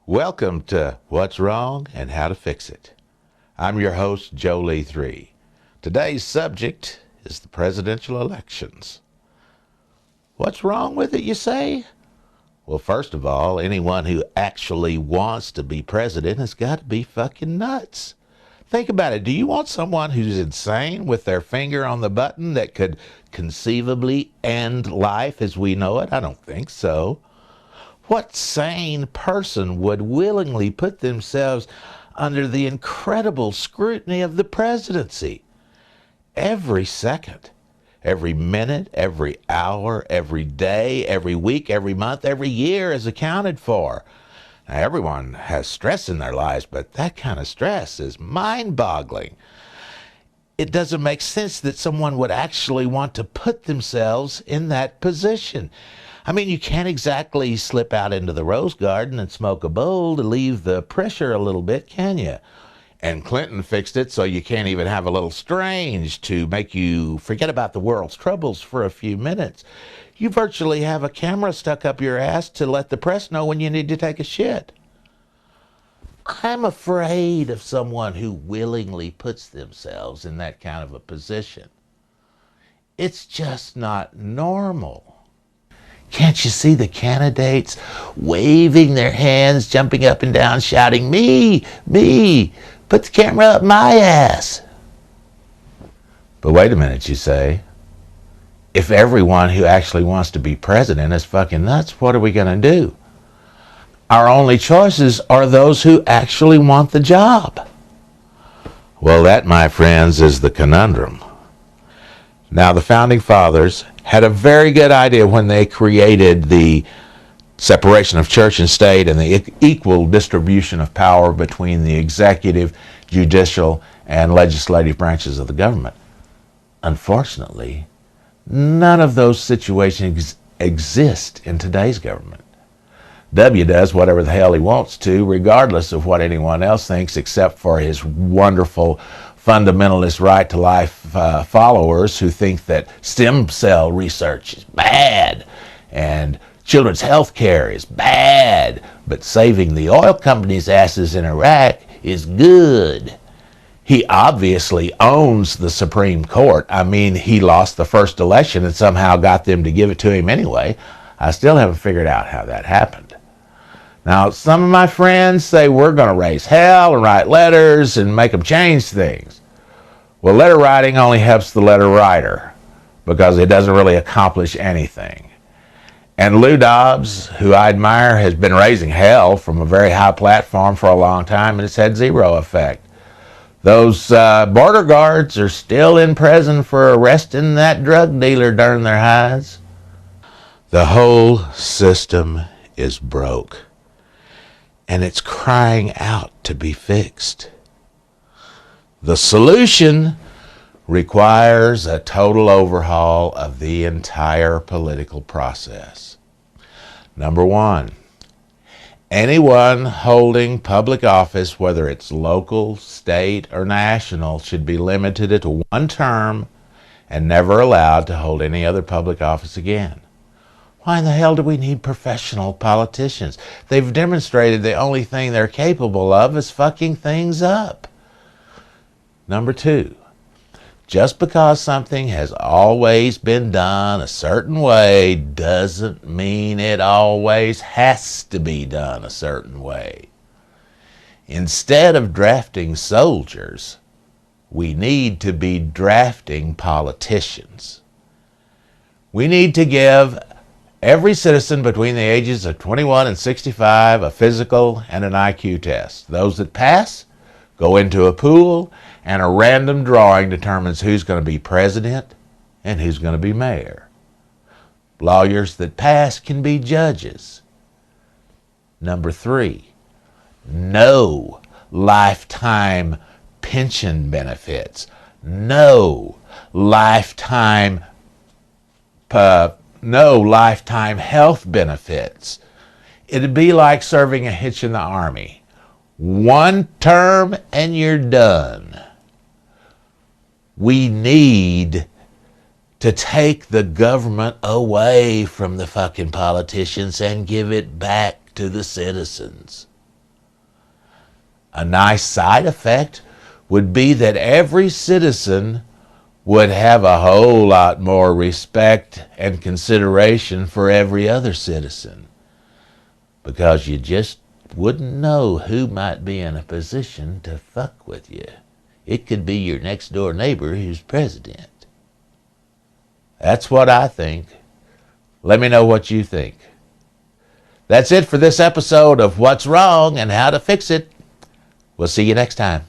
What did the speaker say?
Welcome to What's Wrong and How to Fix It. I'm your host, Joe Lee 3. Today's subject is the presidential elections. What's wrong with it, you say? Well, first of all, anyone who actually wants to be president has got to be fucking nuts. Think about it. Do you want someone who's insane with their finger on the button that could conceivably end life as we know it? I don't think so. What sane person would willingly put themselves under the incredible scrutiny of the presidency? Every second, every minute, every hour, every day, every week, every month, every year is accounted for. Now, everyone has stress in their lives, but that kind of stress is mind-boggling. It doesn't make sense that someone would actually want to put themselves in that position. I mean, you can't exactly slip out into the rose garden and smoke a bowl to leave the pressure a little bit, can you? And Clinton fixed it so you can't even have a little strange to make you forget about the world's troubles for a few minutes. You virtually have a camera stuck up your ass to let the press know when you need to take a shit. I'm afraid of someone who willingly puts themselves in that kind of a position. It's just not normal. Can't you see the candidates waving their hands, jumping up and down, shouting, me, put the camera up my ass? But wait a minute, you say. If everyone who actually wants to be president is fucking nuts, what are we going to do? Our only choices are those who actually want the job. Well, that, my friends, is the conundrum. Now, the Founding Fathers had a very good idea when they created the separation of church and state and the equal distribution of power between the executive, judicial, and legislative branches of the government. Unfortunately, none of those situations exist in today's government. W does whatever the hell he wants to, regardless of what anyone else thinks, except for his wonderful fundamentalist right to life followers who think that stem cell research is bad and children's health care is bad, but saving the oil companies' asses in Iraq is good. He obviously owns the Supreme Court. I mean, he lost the first election and somehow got them to give it to him anyway. I still haven't figured out how that happened. Now, some of my friends say we're going to raise hell and write letters and make them change things. Well, letter writing only helps the letter writer because it doesn't really accomplish anything. And Lou Dobbs, who I admire, has been raising hell from a very high platform for a long time, and it's had zero effect. Those border guards are still in prison for arresting that drug dealer during their hides. The whole system is broke, and it's crying out to be fixed. The solution requires a total overhaul of the entire political process. Number one, anyone holding public office, whether it's local, state, or national, should be limited to one term and never allowed to hold any other public office again. Why in the hell do we need professional politicians? They've demonstrated the only thing they're capable of is fucking things up. Number two, just because something has always been done a certain way doesn't mean it always has to be done a certain way. Instead of drafting soldiers, we need to be drafting politicians. We need to give every citizen between the ages of 21 and 65 a physical and an IQ test. Those that pass go into a pool, and a random drawing determines who's going to be president and who's going to be mayor. Lawyers that pass can be judges. Number three, no lifetime pension benefits. No lifetime health benefits. It'd be like serving a hitch in the army. One term and you're done. We need to take the government away from the fucking politicians and give it back to the citizens. A nice side effect would be that every citizen would have a whole lot more respect and consideration for every other citizen, because you just wouldn't know who might be in a position to fuck with you. It could be your next door neighbor who's president. That's what I think. Let me know what you think. That's it for this episode of What's Wrong and How to Fix It. We'll see you next time.